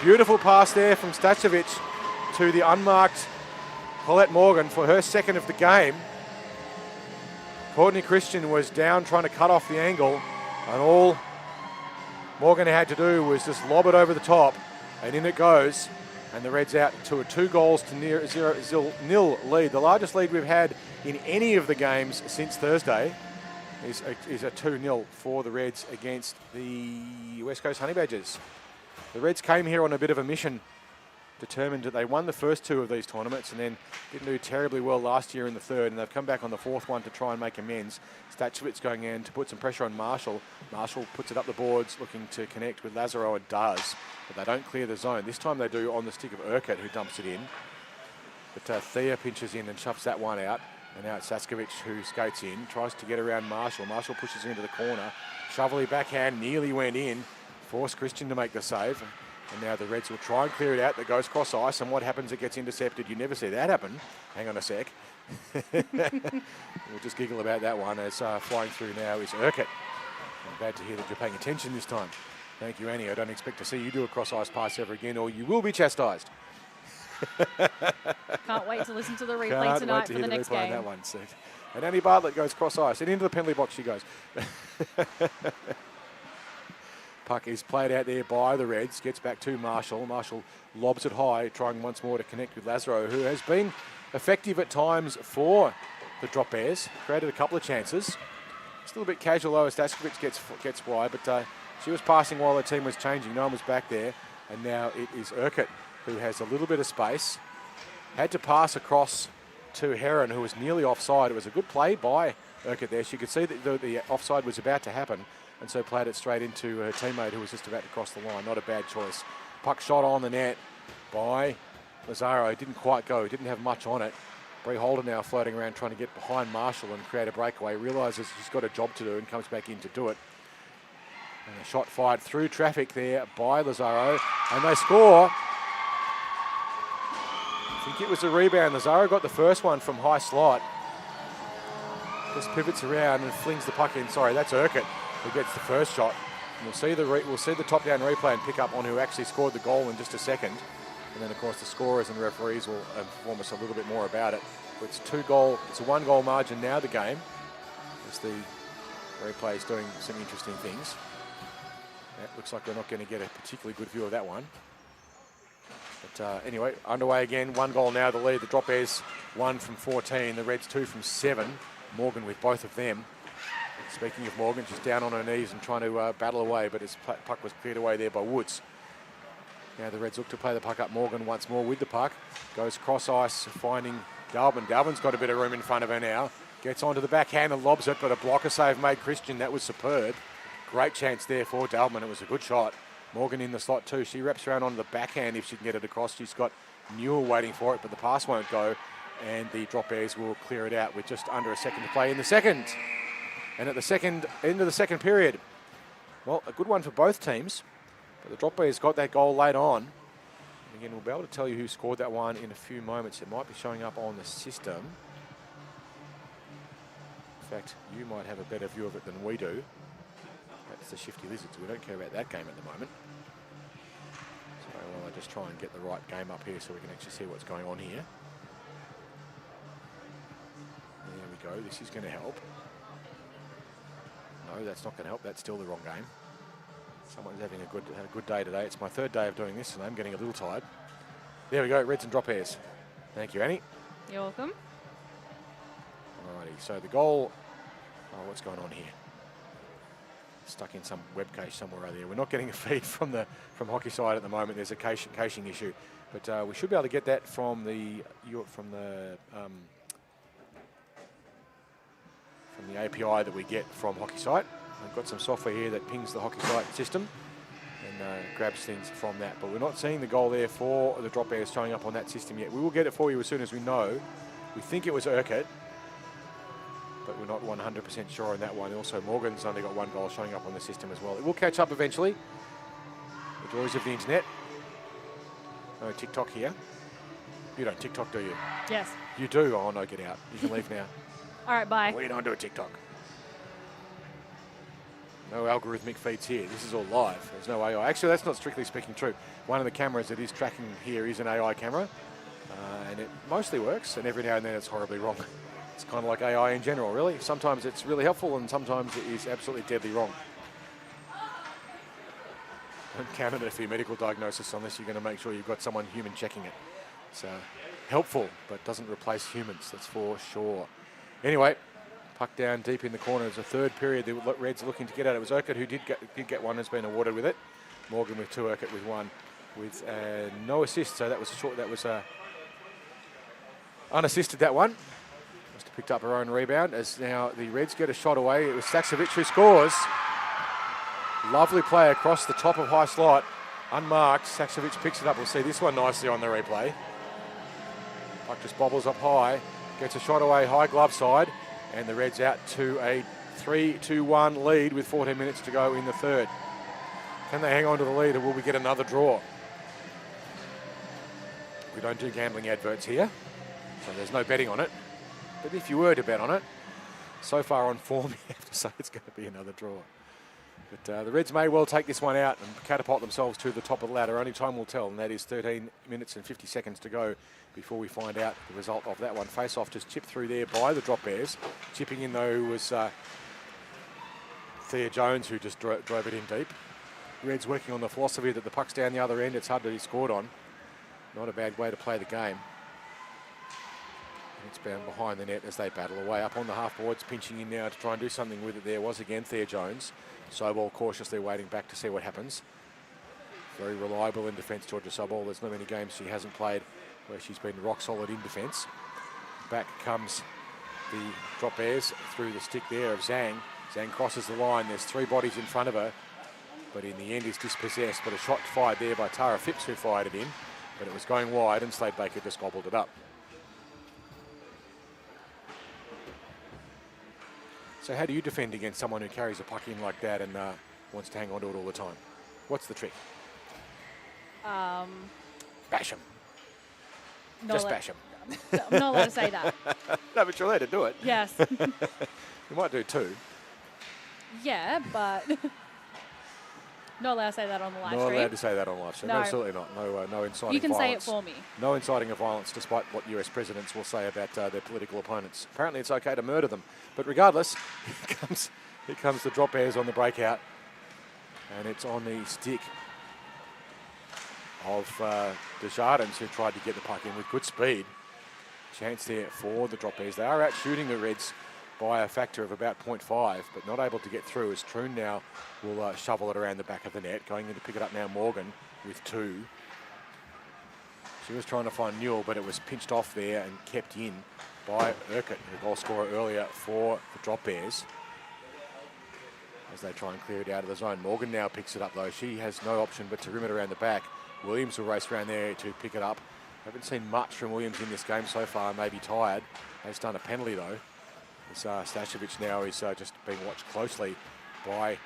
Beautiful pass there from Staskovich to the unmarked Colette Morgan for her second of the game. Courtney Christian was down trying to cut off the angle, and all Morgan had to do was just lob it over the top, and in it goes. And the Reds out to a 2-0 lead. The largest lead we've had in any of the games since Thursday is a 2-0 for the Reds against the West Coast Honey Badgers. The Reds came here on a bit of a mission, determined that they won the first 2 of these tournaments and then didn't do terribly well last year in the third, and they've come back on the 4th one to try and make amends. Stachowicz going in to put some pressure on Marshall. Marshall puts it up the boards looking to connect with Lazaro, and does, but they don't clear the zone. This time they do on the stick of Urquhart, who dumps it in. But Thea pinches in and shoves that one out, and now it's Saskovich who skates in, tries to get around Marshall. Marshall pushes into the corner. Shovelly backhand nearly went in, forced Christian to make the save. And now the Reds will try and clear it out. That goes cross ice, and what happens? It gets intercepted. You never see that happen. Hang on a sec. We'll just giggle about that one as flying through now is Urquhart. I'm glad to hear that you're paying attention this time. Thank you, Annie. I don't expect to see you do a cross ice pass ever again, or you will be chastised. Can't wait to listen to the replay tonight for the next game. That one, and Annie Bartlett goes cross ice, and into the penalty box she goes. Puck is played out there by the Reds, gets back to Marshall. Marshall lobs it high, trying once more to connect with Lazaro, who has been effective at times for the Drop Bears. Created a couple of chances. Still a bit casual though as Staskovich gets wide, but she was passing while the team was changing. No one was back there, and now it is Urquhart who has a little bit of space. Had to pass across to Heron, who was nearly offside. It was a good play by Urquhart there. She could see that the offside was about to happen, and so played it straight into her teammate who was just about to cross the line. Not a bad choice. Puck shot on the net by Lazaro. Didn't quite go, didn't have much on it. Bree Holder now floating around trying to get behind Marshall and create a breakaway. Realises she's got a job to do and comes back in to do it. And a shot fired through traffic there by Lazaro, and they score. I think it was a rebound. Lazaro got the first one from high slot. Just pivots around and flings the puck in. Sorry, that's Urquhart who gets the first shot. And we'll see the top-down replay and pick up on who actually scored the goal in just a second. And then, of course, the scorers and referees will inform us a little bit more about it. But it's a 1-goal margin now, the game, as the replay is doing some interesting things. It looks like we're not going to get a particularly good view of that one. But anyway, underway again. 1 goal now, the lead. The Drop Bears 1 from 14. The Reds 2 from 7. Morgan with both of them. Speaking of Morgan, she's down on her knees and trying to battle away, but his puck was cleared away there by Woods. Now the Reds look to play the puck up. Morgan once more with the puck. Goes cross ice, finding Dalvin. Dalvin's got a bit of room in front of her now. Gets onto the backhand and lobs it, but a blocker save made Christian. That was superb. Great chance there for Dalvin. It was a good shot. Morgan in the slot too. She wraps around onto the backhand if she can get it across. She's got Newell waiting for it, but the pass won't go. And the Drop Bears will clear it out with just under a second to play in the second. And at the end of the second period, well, a good one for both teams. But the Drop Bears got that goal late on. And again, we'll be able to tell you who scored that one in a few moments. It might be showing up on the system. In fact, you might have a better view of it than we do. That's the Shifty Lizards. We don't care about that game at the moment. So I'll just try and get the right game up here so we can actually see what's going on here. There we go. This is going to help. No, that's not going to help. That's still the wrong game. Someone's having a good day today. It's my third day of doing this, and I'm getting a little tired. There we go. Reds and drop airs. Thank you, Annie. You're welcome. Alrighty. So the goal. Oh, what's going on here? Stuck in some web cache somewhere over there. We're not getting a feed from hockey side at the moment. There's a caching issue, but we should be able to get that from the API that we get from hockey site. We've got some software here that pings the hockey site system and grabs things from that. But we're not seeing the goal there for the drop airs showing up on that system yet. We will get it for you as soon as we know. We think it was Urquhart, but we're not 100% sure on that one. Also, Morgan's only got one goal showing up on the system as well. It will catch up eventually. The joys of the internet. No TikTok here. You don't TikTok, do you? Yes. You do? Oh, no, get out. You can leave now. All right, bye. We don't do a TikTok. No algorithmic feeds here. This is all live. There's no AI. Actually, that's not strictly speaking true. One of the cameras that is tracking here is an AI camera, and it mostly works, and every now and then it's horribly wrong. It's kind of like AI in general, really. Sometimes it's really helpful, and sometimes it is absolutely deadly wrong. Don't count it for your medical diagnosis unless you're going to make sure you've got someone human checking it. It's helpful, but doesn't replace humans, that's for sure. Anyway, puck down deep in the corner. It's a third period. The Reds are looking to get at it. It was Urquhart who did get one, has been awarded with it. Morgan with two, Urquhart with one, with no assist. So that was short. That was unassisted, that one. Must have picked up her own rebound as now the Reds get a shot away. It was Saksovic who scores. Lovely play across the top of high slot. Unmarked. Saksovic picks it up. We'll see this one nicely on the replay. Puck just bobbles up high. Gets a shot away, high glove side, and the Reds out to a 3-2-1 lead with 14 minutes to go in the third. Can they hang on to the lead, or will we get another draw? We don't do gambling adverts here, so there's no betting on it. But if you were to bet on it, so far on form, you have to say it's going to be another draw. But the Reds may well take this one out and catapult themselves to the top of the ladder. Only time will tell, and that is 13 minutes and 50 seconds to go before we find out the result of that one. Face-off just chipped through there by the drop airs. Chipping in, though, was Thea Jones, who just drove it in deep. Reds working on the philosophy that the puck's down the other end. It's hard to be scored on. Not a bad way to play the game. It's bound behind the net as they battle away. Up on the half boards, pinching in now to try and do something with it. There was again Thea Jones. Sobol cautiously waiting back to see what happens. Very reliable in defence, Georgia Sobol. There's not many games she hasn't played where she's been rock solid in defence. Back comes the drop airs through the stick there of Zhang. Zhang crosses the line. There's three bodies in front of her, but in the end is dispossessed. But a shot fired there by Tara Phipps, who fired it in, but it was going wide and Slade Baker just gobbled it up. So how do you defend against someone who carries a puck in like that and wants to hang on to it all the time? What's the trick? Bash him. Just bash him. I'm not allowed to say that. No, but you're allowed to do it. Yes. You might do two. Yeah, but not allowed to say that on the live stream. Not allowed to say that on live stream. No. Absolutely not. No inciting violence. You can say it for me. No inciting of violence, despite what US presidents will say about their political opponents. Apparently it's okay to murder them. But regardless, here comes the drop airs on the breakout. And it's on the stick of Desjardins, who tried to get the puck in with good speed. Chance there for the drop airs. They are out shooting the Reds by a factor of about 0.5, but not able to get through, as Troon now will shovel it around the back of the net. Going in to pick it up now, Morgan with two. She was trying to find Newell, but it was pinched off there and kept in by Urquhart, the goal scorer earlier for the drop airs, as they try and clear it out of the zone. Morgan now picks it up, though. She has no option but to rim it around the back. Williams will race around there to pick it up. Haven't seen much from Williams in this game so far, maybe tired. Has done a penalty, though. This Stashevic now is just being watched closely by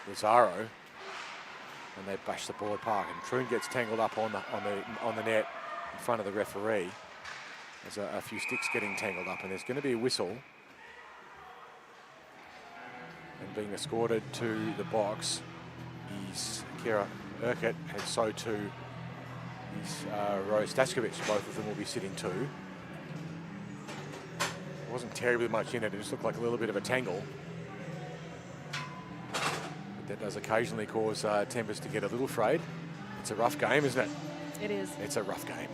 Lazaro, and they bash the ball apart. And Troon gets tangled up on the net in front of the referee. There's a few sticks getting tangled up, and there's going to be a whistle. And being escorted to the box is Kira Urquhart, and so too is Rose Daskovic. Both of them will be sitting too. It wasn't terribly much in it. It just looked like a little bit of a tangle. But that does occasionally cause tempers to get a little frayed. It's a rough game, isn't it? It is. It's a rough game.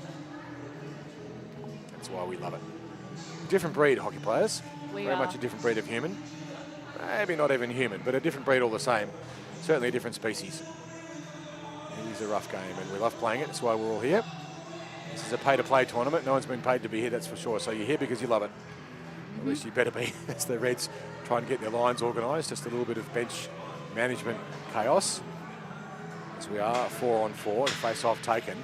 That's why we love it. Different breed, hockey players. Very much a different breed of human. Maybe not even human, but a different breed all the same. Certainly a different species. It is a rough game, and we love playing it. That's why we're all here. This is a pay-to-play tournament. No one's been paid to be here, that's for sure. So you're here because you love it. At least you better be. As the Reds try and get their lines organised. Just a little bit of bench management chaos. As we are 4-on-4, the face-off taken.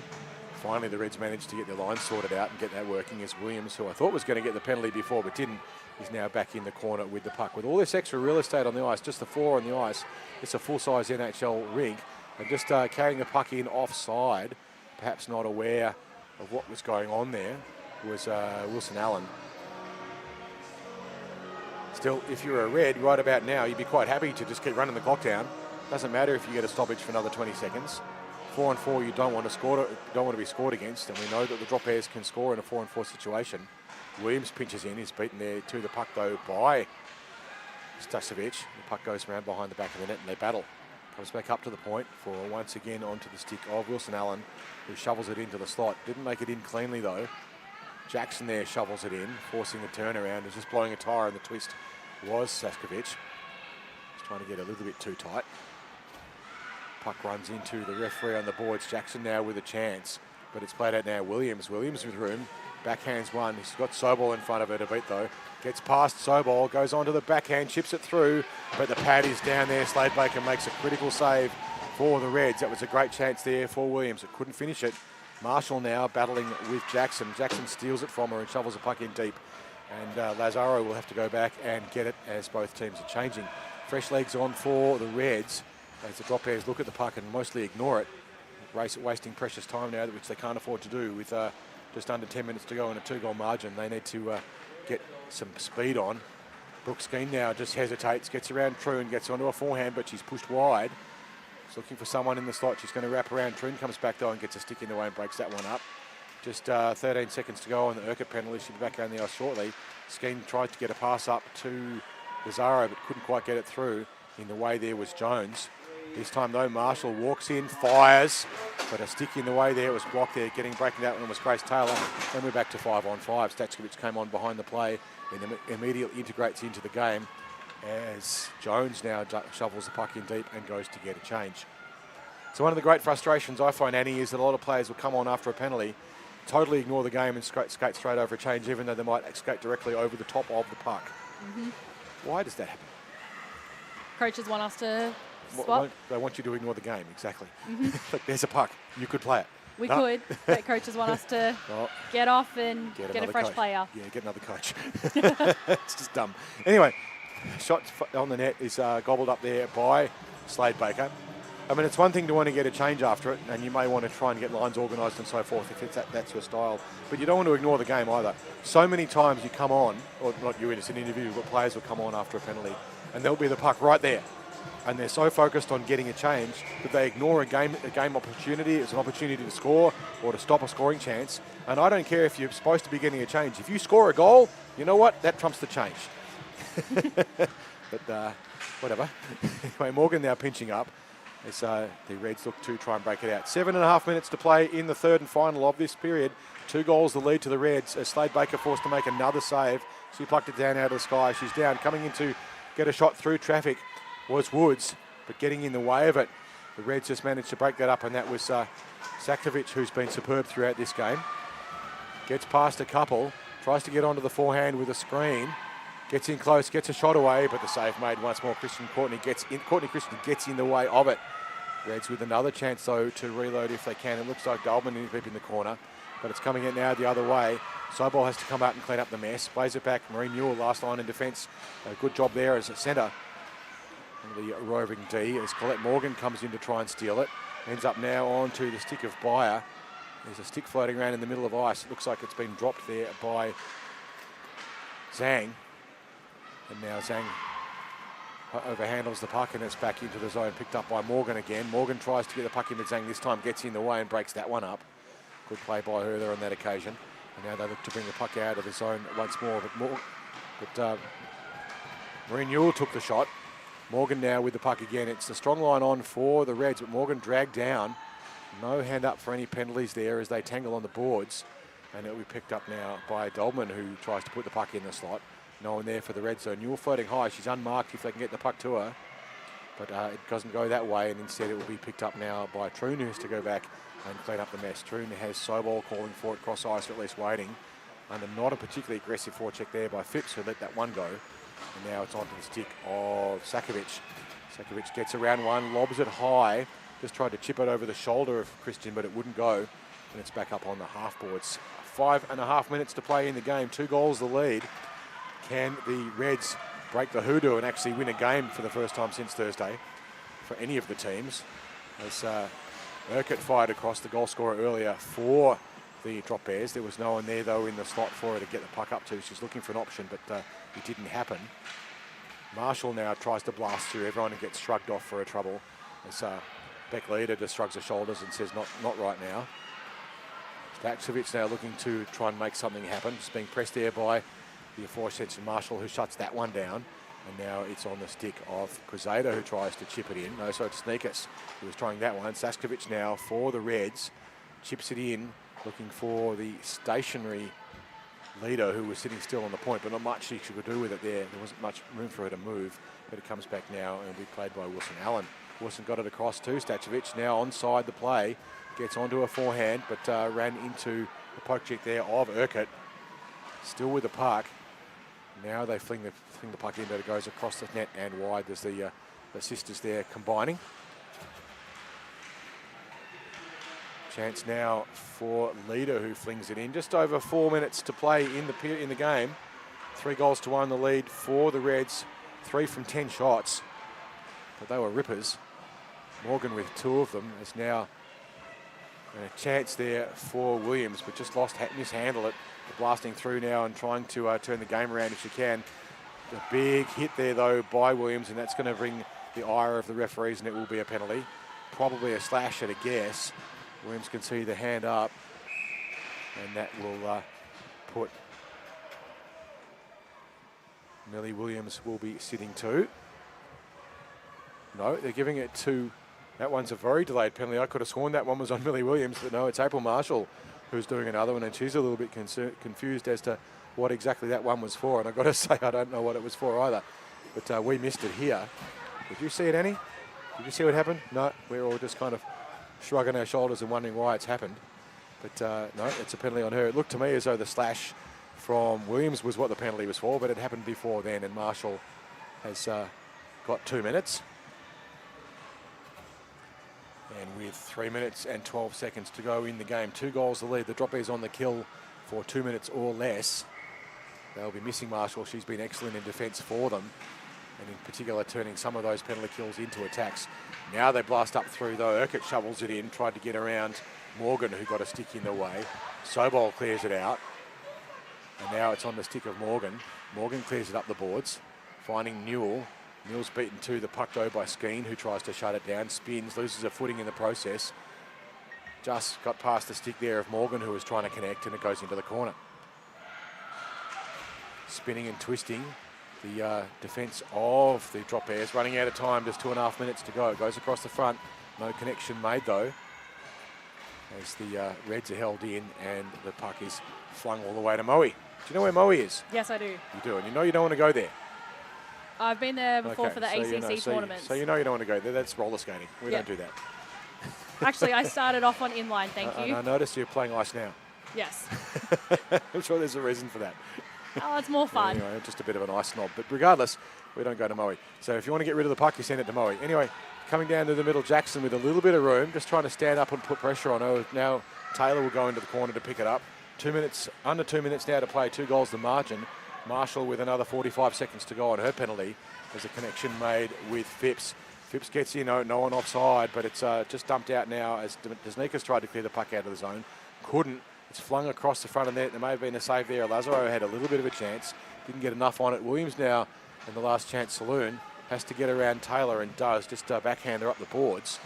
Finally, the Reds managed to get their lines sorted out and get that working, as Williams, who I thought was going to get the penalty before but didn't, is now back in the corner with the puck. With all this extra real estate on the ice, just the floor on the ice, it's a full-size NHL rink, and just carrying the puck in offside, perhaps not aware of what was going on there, was Wilson Allen. Still, if you're a Red right about now, you'd be quite happy to just keep running the clock down. Doesn't matter if you get a stoppage for another 20 seconds. 4-on-4, you don't want to be scored against, and we know that the drop airs can score in a 4-on-4 situation. Williams pinches in, he's beaten there to the puck though by Stasovic. The puck goes around behind the back of the net and they battle. Comes back up to the point for once again onto the stick of Wilson Allen, who shovels it into the slot. Didn't make it in cleanly though. Jackson there shovels it in, forcing the turnaround. Was just blowing a tyre, and the twist was Staskovic. Just trying to get a little bit too tight. Puck runs into the referee on the boards. Jackson now with a chance, but it's played out now. Williams with room. Backhands one. He's got Sobol in front of her to beat though. Gets past Sobol, goes on to the backhand, chips it through, but the pad is down there. Slade Baker makes a critical save for the Reds. That was a great chance there for Williams. It couldn't finish it. Marshall now battling with Jackson. Jackson steals it from her and shovels the puck in deep. And Lazaro will have to go back and get it as both teams are changing. Fresh legs on for the Reds as the drop airs look at the puck and mostly ignore it. Wasting precious time now, which they can't afford to do with just under 10 minutes to go on a 2-goal margin. They need to get some speed on. Brooke Skeen now just hesitates, gets around Troon, gets onto a forehand, but she's pushed wide. She's looking for someone in the slot. She's going to wrap around. Troon comes back though and gets a stick in the way and breaks that one up. Just 13 seconds to go on the Urquhart penalty. She'll be back around the ice shortly. Skeen tried to get a pass up to Lazaro, but couldn't quite get it through. In the way there was Jones. This time though, Marshall walks in, fires, but a stick in the way there. It was blocked there. Breaking that one was Grace Taylor. Then we're back to 5-on-5. Staskovic came on behind the play and immediately integrates into the game as Jones now shovels the puck in deep and goes to get a change. So one of the great frustrations I find, Annie, is that a lot of players will come on after a penalty, totally ignore the game and skate straight over a change, even though they might skate directly over the top of the puck. Mm-hmm. Why does that happen? Coaches want us to swap. They want you to ignore the game, exactly. Mm-hmm. Look, there's a puck. You could play it. We could, but coaches want us to get off and get a fresh coach. player. Yeah, get another coach. It's just dumb. Anyway, shot on the net is gobbled up there by Slade Baker. I mean, it's one thing to want to get a change after it, and you may want to try and get lines organised and so forth if that's your style. But you don't want to ignore the game either. So many times you come on, or not you, it's an interview, but players will come on after a penalty, and there'll be the puck right there. And they're so focused on getting a change that they ignore a game opportunity. It's an opportunity to score or to stop a scoring chance. And I don't care if you're supposed to be getting a change. If you score a goal, you know what? That trumps the change. But whatever. Anyway, Morgan now pinching up as the Reds look to try and break it out. 7.5 minutes to play in the third and final of this period. 2 goals the lead to the Reds as Slade Baker forced to make another save. She plucked it down out of the sky. She's down, coming in to get a shot through traffic was Woods, but getting in the way of it. The Reds just managed to break that up, and that was Sakovic, who's been superb throughout this game. Gets past a couple, tries to get onto the forehand with a screen, gets in close, gets a shot away, but the save made once more. Courtney Christian gets in the way of it. Reds with another chance, though, to reload if they can. It looks like Dolman is deep in the corner, but it's coming in now the other way. Sobol has to come out and clean up the mess. Plays it back. Marie Newell, last line in defence. A good job there as a centre. The roving D as Colette Morgan comes in to try and steal it. Ends up now on to the stick of Byer. There's a stick floating around in the middle of ice. It looks like it's been dropped there by Zhang. And now Zhang overhandles the puck, and it's back into the zone, picked up by Morgan again. Morgan tries to get the puck into Zhang this time, gets in the way and breaks that one up. Good play by her there on that occasion. And now they look to bring the puck out of the zone once more. But Maureen Newell took the shot. Morgan now with the puck again. It's the strong line on for the Reds, but Morgan dragged down. No hand up for any penalties there as they tangle on the boards. And it'll be picked up now by Dolman, who tries to put the puck in the slot. No one there for the Reds, though. Newell floating high. She's unmarked if they can get the puck to her. But it doesn't go that way, and instead it will be picked up now by Troon, who has to go back and clean up the mess. Troon has Sobol calling for it, cross ice, or at least waiting. Under not a particularly aggressive forecheck there by Phipps, who let that one go. And now it's onto the stick of Sakovic. Sakovic gets around one, lobs it high. Just tried to chip it over the shoulder of Christian, but it wouldn't go. And it's back up on the half boards. 5.5 minutes to play in the game. 2 goals the lead. Can the Reds break the hoodoo and actually win a game for the first time since Thursday for any of the teams? As Urquhart fired across the goal scorer earlier for the Drop Bears. There was no one there, though, in the slot for her to get the puck up to. She's looking for an option, but it didn't happen. Marshall now tries to blast through everyone and gets shrugged off for her trouble. As Beck Leader just shrugs her shoulders and says, not right now. Staksovic now looking to try and make something happen. Just being pressed there by the aforementioned Marshall, who shuts that one down. And now it's on the stick of Cruzada, who tries to chip it in. No, so it's Sneakers who was trying that one. Saskovic now for the Reds. Chips it in, looking for the stationary Leader, who was sitting still on the point, but not much she could do with it there. There wasn't much room for her to move, but it comes back now and will be played by Wilson Allen. Wilson got it across to Stachovic, now onside the play. Gets onto a forehand, but ran into the poke check there of Urquhart. Still with the puck. Now they fling the puck in, but it goes across the net and wide. There's the sisters there combining. Chance now for Leader, who flings it in. Just over 4 minutes to play in the game. 3 goals to 1 the lead for the Reds. 3 from 10 shots, but they were rippers. Morgan with 2 of them is now a chance there for Williams, but just mishandled it. Blasting through now and trying to turn the game around if she can. A big hit there, though, by Williams, and that's going to bring the ire of the referees, and it will be a penalty. Probably a slash at a guess. Williams can see the hand up, and that will put Millie Williams will be sitting too. No, they're giving it to, that one's a very delayed penalty. I could have sworn that one was on Millie Williams, but no, it's April Marshall who's doing another one, and she's a little bit confused as to what exactly that one was for. And I've got to say, I don't know what it was for either. But we missed it here. Did you see it, Annie? Did you see what happened? No, we're all just kind of shrugging our shoulders and wondering why it's happened. But no, it's a penalty on her. It looked to me as though the slash from Williams was what the penalty was for, but it happened before then, and Marshall has got 2 minutes. And with 3 minutes and 12 seconds to go in the game, 2 goals the lead. The Drop Bears on the kill for 2 minutes or less. They'll be missing Marshall. She's been excellent in defence for them, and in particular turning some of those penalty kills into attacks. Now they blast up through, though. Urquhart shovels it in, tried to get around Morgan, who got a stick in the way. Sobol clears it out, and now it's on the stick of Morgan. Morgan clears it up the boards, finding Newell. Newell's beaten to the puck, though, by Skeen, who tries to shut it down. Spins, loses a footing in the process. Just got past the stick there of Morgan, who was trying to connect, and it goes into the corner. Spinning and twisting the defence of the Drop Bears. Running out of time, just 2.5 minutes to go. It goes across the front. No connection made, though, as the Reds are held in and the puck is flung all the way to Moe. Do you know where Moe is? Yes, I do. You do, and you know you don't want to go there. I've been there before for the ACC tournaments. So you know you don't want to go there. That's roller skating. We don't do that. Actually, I started off on inline, thank you. I noticed you're playing ice now. Yes. I'm sure there's a reason for that. Oh, it's more fun. Anyway, just a bit of an ice snob. But regardless, we don't go to Moe. So if you want to get rid of the puck, you send it to Moe. Anyway, coming down to the middle, Jackson with a little bit of room, just trying to stand up and put pressure on her. Now Taylor will go into the corner to pick it up. 2 minutes, under 2 minutes now to play, 2 goals the margin. Marshall with another 45 seconds to go on her penalty. There's a connection made with Phipps. Phipps gets in, no one offside, but it's just dumped out now as Desnika's tried to clear the puck out of the zone. Couldn't. It's flung across the front of the net. There may have been a save there. Lazaro had a little bit of a chance. Didn't get enough on it. Williams now in the last chance saloon. has to get around Taylor and does, just backhand her up the boards.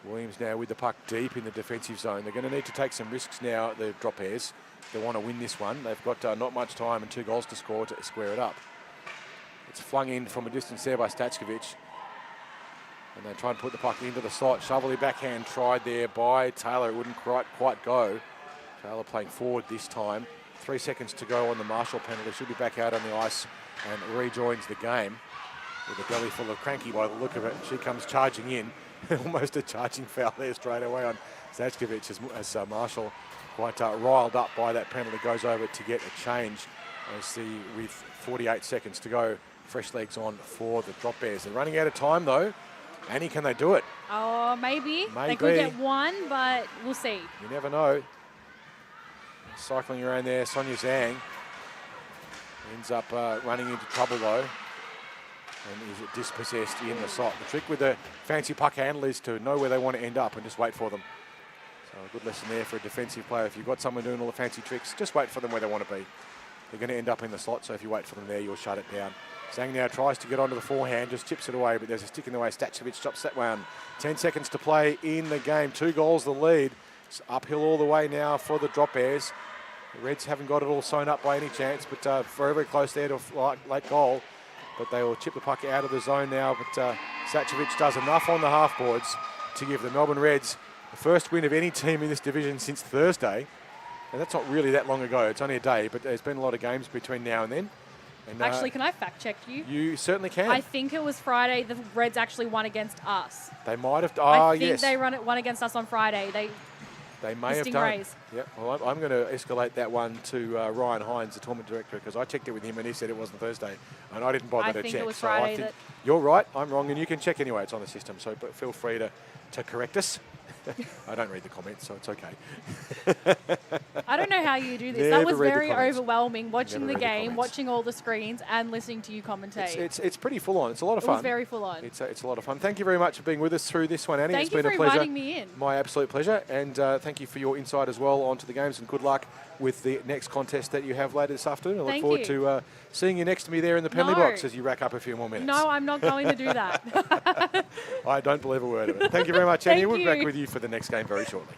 Williams now with the puck deep in the defensive zone. They're going to need to take some risks now, the drop airs. They want to win this one. They've got not much time and 2 goals to score to square it up. It's flung in from a distance there by Stachkovic. And they try and put the puck into the slot. Shovelly backhand tried there by Taylor. It wouldn't quite go. Taylor playing forward this time. 3 seconds to go on the Marshall penalty. Should be back out on the ice and rejoins the game with a belly full of cranky by the look of it. She comes charging in. Almost a charging foul there straight away on Stachkovic as Marshall, quite riled up by that penalty, goes over to get a change. With 48 seconds to go, fresh legs on for the Drop Bears. They're running out of time though. Annie, can they do it? Oh, maybe. They could get one, but we'll see. You never know. Cycling around there, Sonia Zhang ends up running into trouble though. And is dispossessed in the slot. The trick with the fancy puck handle is to know where they want to end up and just wait for them. So a good lesson there for a defensive player. If you've got someone doing all the fancy tricks, just wait for them where they want to be. They're going to end up in the slot, so if you wait for them there, you'll shut it down. Zhang now tries to get onto the forehand, just chips it away, but there's a stick in the way. Stachkovic stops that one. 10 seconds to play in the game. 2 goals the lead. It's uphill all the way now for the Drop Bears. The Reds haven't got it all sewn up by any chance, but very, very close there to late goal. But they will chip the puck out of the zone now. But Stachkovic does enough on the half boards to give the Melbourne Reds the first win of any team in this division since Thursday. And that's not really that long ago. It's only a day, but there's been a lot of games between now and then. And, actually, can I fact check you? You certainly can. I think it was Friday. The Reds actually won against us. They might have. I think yes. they won against us on Friday. They may have done. Yep. Well, I'm going to escalate that one to Ryan Hines, the tournament director, because I checked it with him and he said it wasn't Thursday, and I didn't bother to check. It was Friday. So you're right. I'm wrong, and you can check anyway. It's on the system, so but feel free to correct us. I don't read the comments, so it's okay. I don't know how you do this. That was very overwhelming, watching the game, watching all the screens, and listening to you commentate. It's pretty full on. It's a lot of fun. It was very full on. It's a lot of fun. Thank you very much for being with us through this one, Annie. Thank you for inviting me in. My absolute pleasure. And thank you for your insight as well onto the games, and good luck with the next contest that you have later this afternoon. I look forward to seeing you next to me there in the penalty box as you rack up a few more minutes. No, I'm not going to do that. I don't believe a word of it. Thank you very much, Annie. We'll be back with you for the next game very shortly.